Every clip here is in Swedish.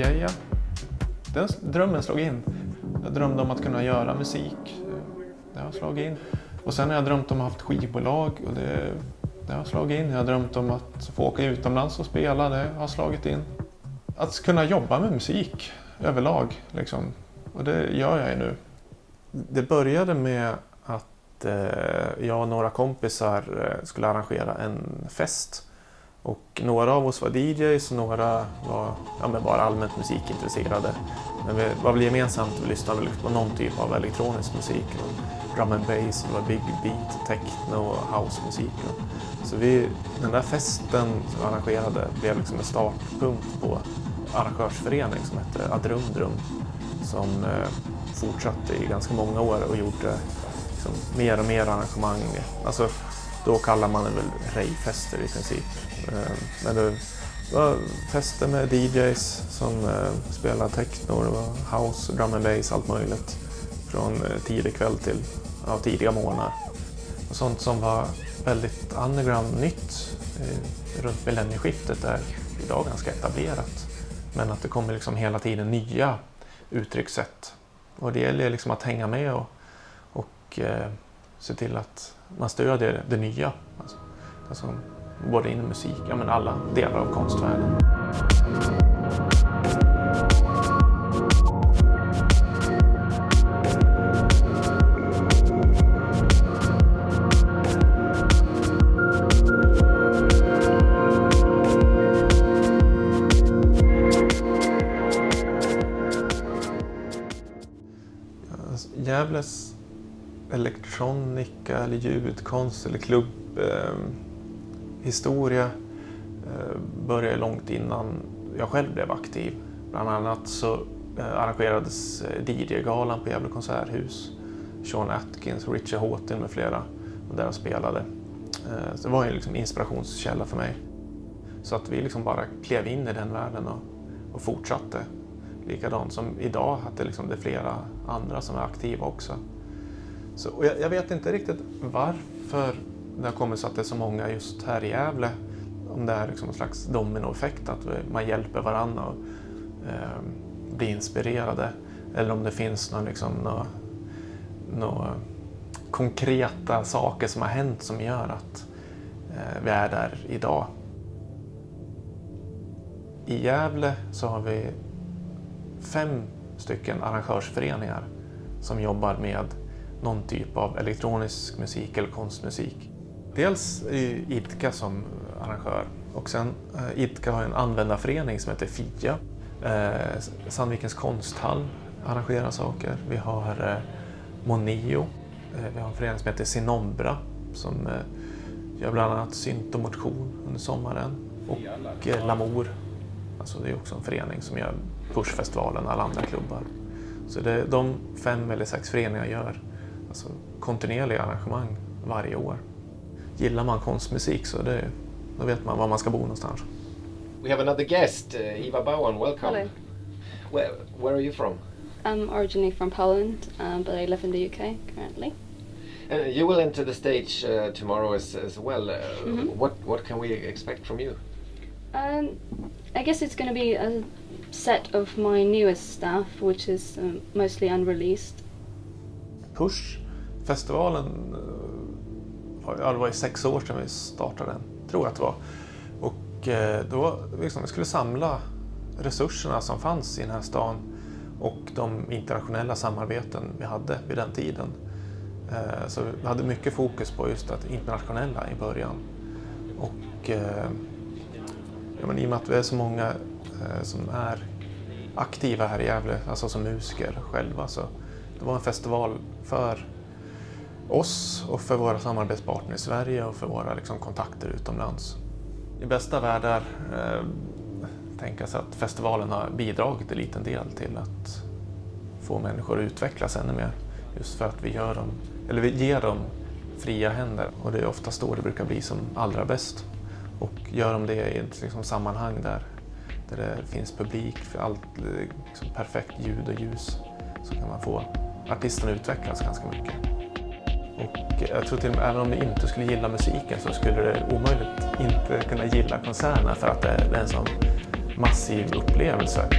DJa. Den drömmen slog in. Jag drömde om att kunna göra musik. Det har slagit in. Och sen har jag drömt om att ha haft skivbolag och det har slagit in. Jag har drömt om att få åka utomlands och spela. Det har slagit in. Att kunna jobba med musik överlag liksom. Och det gör jag ju nu. Det började med att jag och några kompisar skulle arrangera en fest. Och några av oss var DJs och några var bara allmänt musikintresserade. Men vi var väl gemensamt och lyssnade på någon typ av elektronisk musik. Drum and bass, det var big beat, techno och housemusik. Så den där festen som vi arrangerade blev liksom en startpunkt på arrangörsförening som hette Adrumdrum. Som fortsatte i ganska många år och gjorde liksom mer och mer arrangemang. Alltså, då kallar man det väl rejfester i princip. Men det var fester med DJs som spelade techno, det var house, drum and bass, allt möjligt. Från tidig kväll till tidiga morgnar. Och sånt som var väldigt underground nytt runt millennieskiftet är idag ganska etablerat. Men att det kommer liksom hela tiden nya uttryckssätt. Och det gäller liksom att hänga med och se till att man stödjer det nya. Alltså både inom musik, men alla delar av konstvärlden. Gävles elektronika eller ljudkonst eller klubbhistoria började långt innan jag själv blev aktiv. Bland annat så arrangerades DJ-galan på Gävle konserthus. Sean Atkins och Richard Houghton med flera och där jag spelade. Så det var en liksom inspirationskälla för mig. Så att vi liksom bara klev in i den världen och fortsatte. Likadant som idag att det är flera andra som är aktiva också. Så, och jag vet inte riktigt varför det har kommit så att det är så många just här i Gävle. Om det är liksom en slags dominoeffekt att man hjälper varandra och blir inspirerade. Eller om det finns några konkreta saker som har hänt som gör att vi är där idag. I Gävle så har vi 5 stycken arrangörsföreningar som jobbar med någon typ av elektronisk musik eller konstmusik. Dels är IDKA som arrangör och sen IDKA har en användarförening som heter FIA. Sandvikens konsthall arrangerar saker. Vi har Moneo. Vi har en förening som heter Sinombra som gör bland annat synt och motion under sommaren. Och Lamour. Alltså det är också en förening som gör Pushfestivalen och alla andra klubbar. Så de 5 eller 6 föreningar gör alltså kontinuerliga arrangemang varje år. Gillar man konstmusik så då vet man var man ska bo någonstans. We have another guest, Eva Bauern, welcome. Hello. Where are you from? I'm originally from Poland, but I live in the UK currently. You will enter the stage tomorrow as well. What can we expect from you? I guess it's going to be a set of my newest stuff, which is mostly unreleased. Push-festivalen det var 6 år sedan vi startade den, tror jag att det var. Och då vi skulle samla resurserna som fanns i den här stan och de internationella samarbeten vi hade vid den tiden. Så vi hade mycket fokus på just att internationella i början. Och i och med att vi är så många som är aktiva här i Gävle, alltså som musiker själva, så det var en festival för oss och för våra samarbetspartner i Sverige och för våra kontakter utomlands. I bästa världar tänka sig att festivalen har bidragit en liten del till att få människor att utvecklas ännu mer. Just för att vi ger dem fria händer och det är oftast då det brukar bli som allra bäst. Och gör de det i ett sammanhang där det finns publik för allt perfekt ljud och ljus så kan man få artisterna utvecklas ganska mycket. Och jag tror till och med även om ni inte skulle gilla musiken så skulle det omöjligt inte kunna gilla konserterna för att det är en sån massiv upplevelse.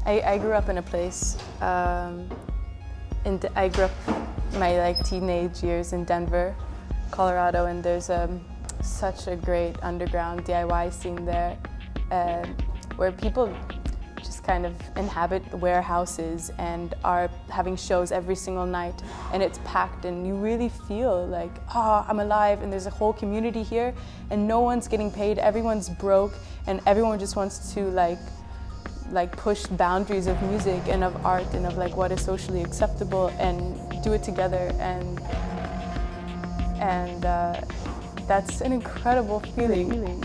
I grew up in a place. I grew up my teenage years in Denver, Colorado, and there's such a great underground DIY scene there, where people just kind of inhabit warehouses and are having shows every single night, and it's packed, and you really feel like, oh, I'm alive, and there's a whole community here, and no one's getting paid, everyone's broke, and everyone just wants to push boundaries of music and of art and of what is socially acceptable and do it together, and that's an incredible feeling.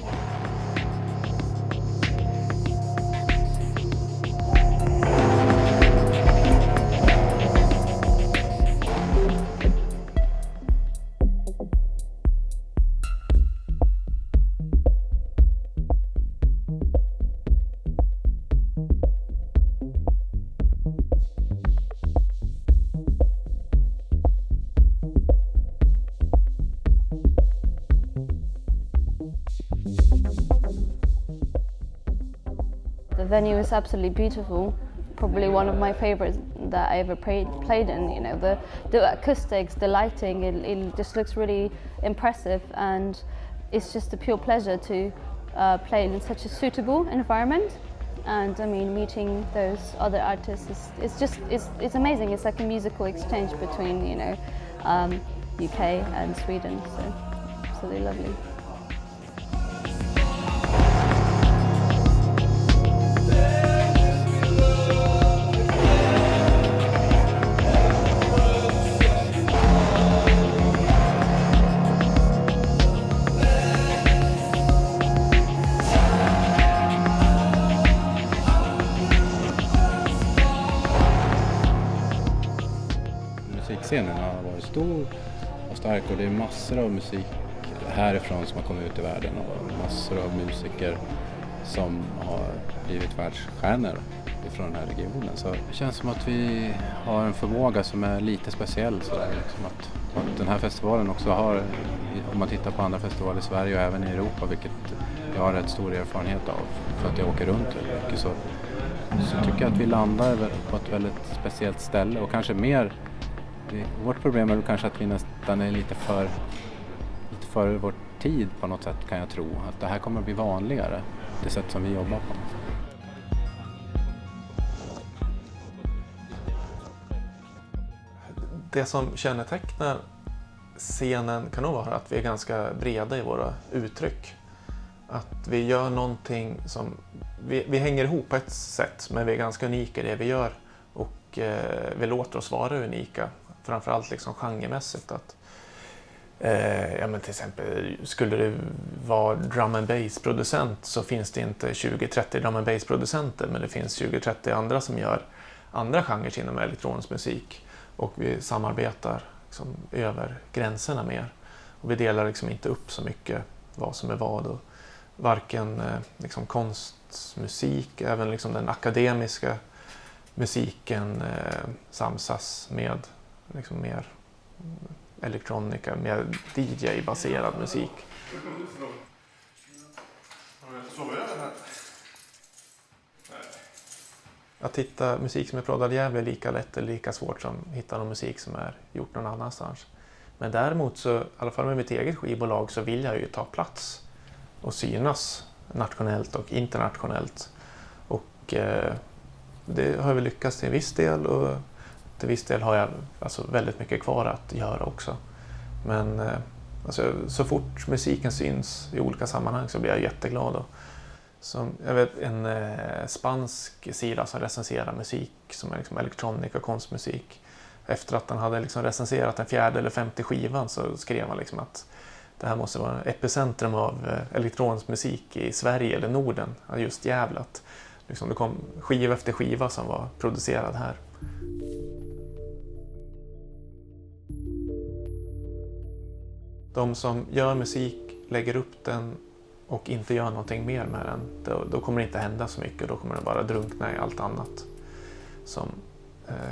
The venue is absolutely beautiful, probably one of my favorites that I ever played in. You know, the acoustics, the lighting, it just looks really impressive, and it's just a pure pleasure to play in such a suitable environment. And I mean, meeting those other artists it's amazing. It's like a musical exchange between UK and Sweden, so absolutely lovely. Musikscenen har varit stor och stark, och det är massor av musik härifrån som har kommit ut i världen och massor av musiker som har blivit världsstjärnor ifrån den här regionen. Så det känns som att vi har en förmåga som är lite speciell. Så där, liksom att den här festivalen också har, om man tittar på andra festivaler i Sverige och även i Europa, vilket jag har rätt stor erfarenhet av för att jag åker runt mycket, så tycker jag att vi landar på ett väldigt speciellt ställe, och kanske mer. Vårt problem är väl kanske att vi nästan är lite för vår tid på något sätt, kan jag tro. Att det här kommer att bli vanligare, det sätt som vi jobbar på. Det som kännetecknar scenen kan nog vara att vi är ganska breda i våra uttryck. Att vi gör någonting som... Vi hänger ihop på ett sätt, men vi är ganska unika i det vi gör. Och vi låter oss vara unika. Framförallt liksom genremässigt. Att, men till exempel, skulle det vara drum and bass producent, så finns det inte 20-30 drum and bass producenter, men det finns 20-30 andra som gör andra genrer inom elektronisk musik. Och vi samarbetar liksom över gränserna mer. Och vi delar liksom inte upp så mycket vad som är vad. Och varken liksom konstmusik, även liksom den akademiska musiken samsas med liksom mer elektronika, mer DJ-baserad musik. Att hitta musik som är proddad jävligt är lika lätt eller lika svårt som att hitta någon musik som är gjort någon annanstans. Men däremot så, i alla fall med mitt eget skivbolag, så vill jag ju ta plats och synas nationellt och internationellt. Och det har vi lyckats till en viss del, och till viss del har jag alltså väldigt mycket kvar att göra också. Men alltså, så fort musiken syns i olika sammanhang så blir jag jätteglad. Och, som, jag vet en spansk sida som recenserar musik som är liksom elektronika och konstmusik. Efter att han hade liksom recenserat den 4:e eller 5:e skivan, så skrev han liksom att det här måste vara epicentrum av elektronisk musik i Sverige eller Norden. Just Gävle. Liksom det kom skiva efter skiva som var producerad här. De som gör musik lägger upp den och inte gör någonting mer med den. Då kommer det inte hända så mycket. Då kommer det bara drunkna i allt annat som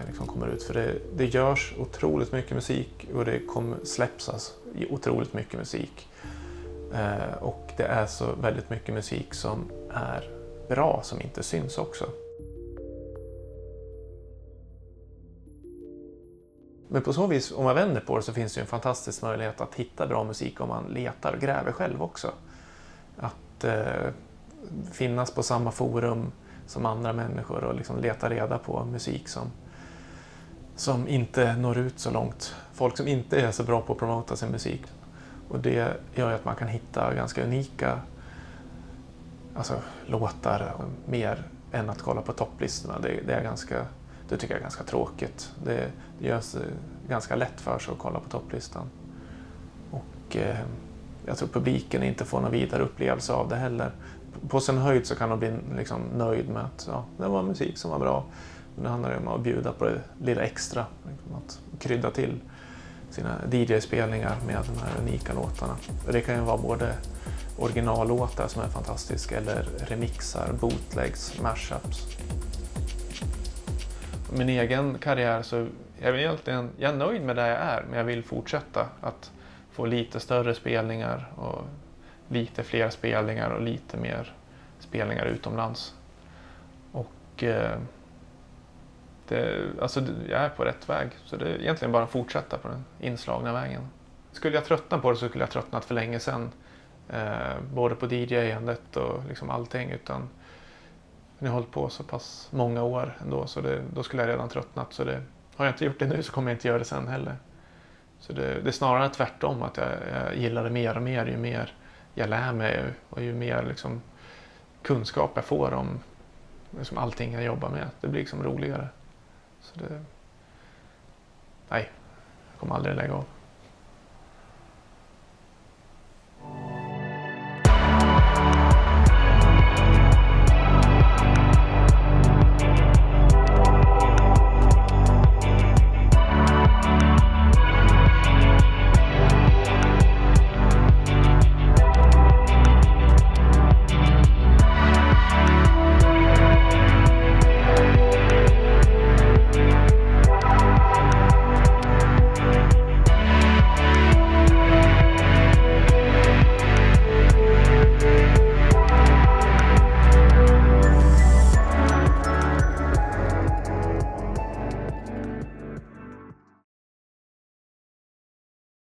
liksom kommer ut. För det görs otroligt mycket musik, och det släpps otroligt mycket musik. Och det är så väldigt mycket musik som är bra, som inte syns också. Men på så vis, om man vänder på det, så finns det ju en fantastisk möjlighet att hitta bra musik om man letar och gräver själv också. Att finnas på samma forum som andra människor och liksom leta reda på musik som inte når ut så långt. Folk som inte är så bra på att promota sin musik. Och det gör ju att man kan hitta ganska unika låtar mer än att kolla på topplistorna. Det tycker jag är ganska tråkigt. Det görs ganska lätt för sig att kolla på topplistan. Och jag tror publiken inte får någon vidare upplevelse av det heller. På sin höjd så kan de bli liksom nöjd med att det var musik som var bra. Men det handlar om att bjuda på det lilla extra. Liksom att krydda till sina DJ-spelningar med de här unika låtarna. Det kan ju vara både originallåtar som är fantastiska eller remixar, bootlegs, mashups. Min egen karriär så jag är nöjd med där jag är, men jag vill fortsätta att få lite större spelningar och lite fler spelningar och lite mer spelningar utomlands. Och jag är på rätt väg, så det är egentligen bara att fortsätta på den inslagna vägen. Skulle jag tröttna på det så skulle jag tröttnat för länge sedan. Både på DJ-andet och liksom allting, utan jag har hållit på så pass många år ändå, så då skulle jag redan tröttnat. Så har jag inte gjort det nu så kommer jag inte göra det sen heller. Så det är snarare tvärtom, att jag gillar det mer och mer ju mer jag lär mig och ju mer liksom kunskap jag får om liksom allting jag jobbar med. Det blir liksom roligare. Så jag kommer aldrig lägga av.